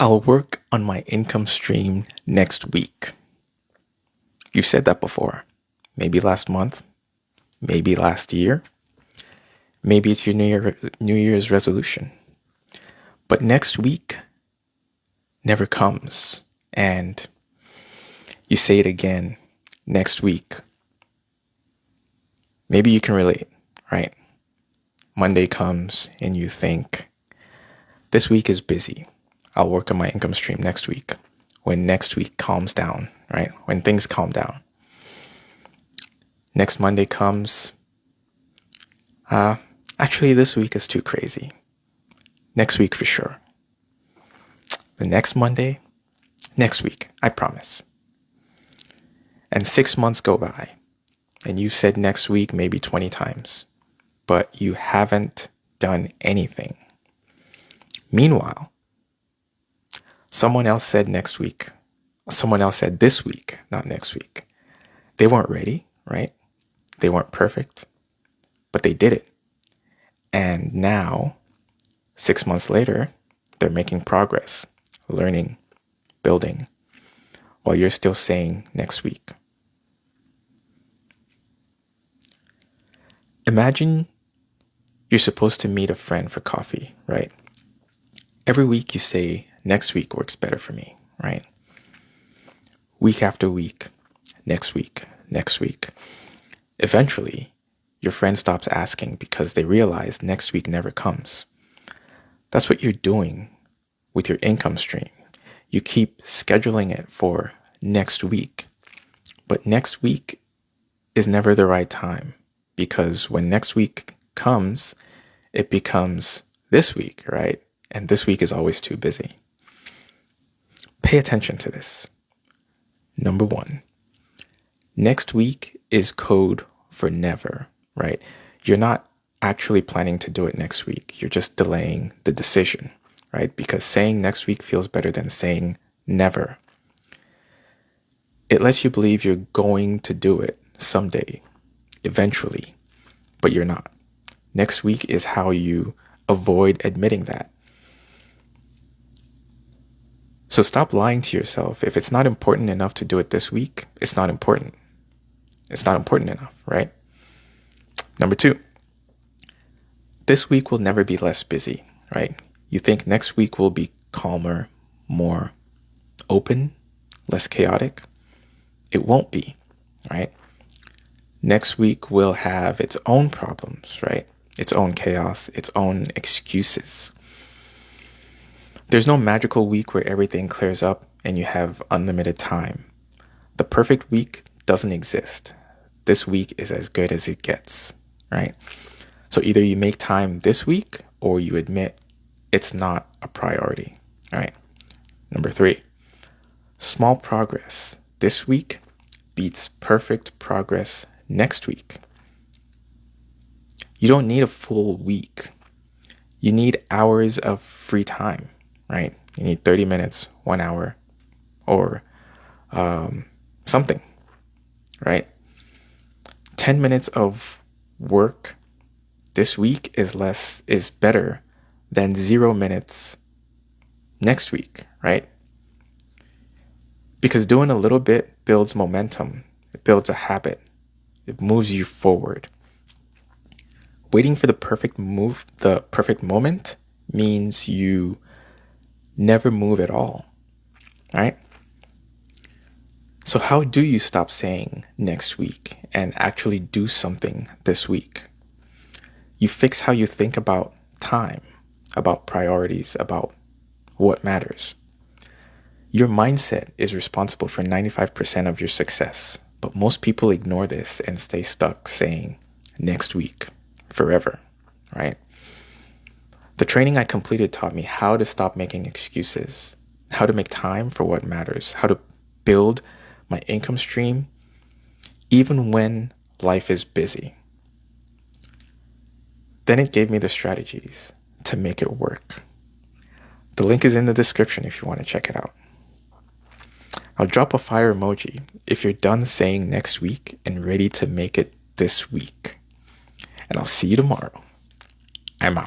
I'll work on my income stream next week. You've said that before. Maybe last month, maybe last year, maybe it's your New Year's resolution. But next week never comes. And you say it again next week. Maybe you can relate, right? Monday comes and you think, this week is busy. I'll work on my income stream next week. When next week calms down, right? When things calm down. Next Monday comes, actually this week is too crazy. Next week for sure. The next Monday, next week, I promise. And 6 months go by, and you said next week maybe 20 times, but you haven't done anything. Meanwhile, someone else said next week. Someone else said this week, not next week. They weren't ready, right? They weren't perfect, but they did it. And now, 6 months later, they're making progress, learning, building, while you're still saying next week. Imagine you're supposed to meet a friend for coffee, right? Every week you say, next week works better for me, right? Week after week, next week, next week. Eventually, your friend stops asking because they realize next week never comes. That's what you're doing with your income stream. You keep scheduling it for next week, but next week is never the right time because when next week comes, it becomes this week, right? And this week is always too busy. Pay attention to this. Number one, next week is code for never, right? You're not actually planning to do it next week. You're just delaying the decision, right? Because saying next week feels better than saying never. It lets you believe you're going to do it someday, eventually, but you're not. Next week is how you avoid admitting that. So stop lying to yourself. If it's not important enough to do it this week, it's not important. It's not important enough, right? Number two, this week will never be less busy, right? You think next week will be calmer, more open, less chaotic. It won't be, right? Next week will have its own problems, right? Its own chaos, its own excuses. There's no magical week where everything clears up and you have unlimited time. The perfect week doesn't exist. This week is as good as it gets, right? So either you make time this week or you admit it's not a priority, all right? Number three, small progress this week beats perfect progress next week. You don't need a full week. You need hours of free time, right? You need 30 minutes, 1 hour, or something, right? 10 minutes of work this week is better than 0 minutes next week, right? Because doing a little bit builds momentum. It builds a habit. It moves you forward. Waiting for the perfect moment means you never move at all, right? So how do you stop saying next week and actually do something this week? You fix how you think about time, about priorities, about what matters. Your mindset is responsible for 95% of your success, but most people ignore this and stay stuck saying next week forever, right? The training I completed taught me how to stop making excuses, how to make time for what matters, how to build my income stream even when life is busy. Then it gave me the strategies to make it work. The link is in the description if you want to check it out. I'll drop a fire emoji if you're done saying next week and ready to make it this week. And I'll see you tomorrow. I'm out.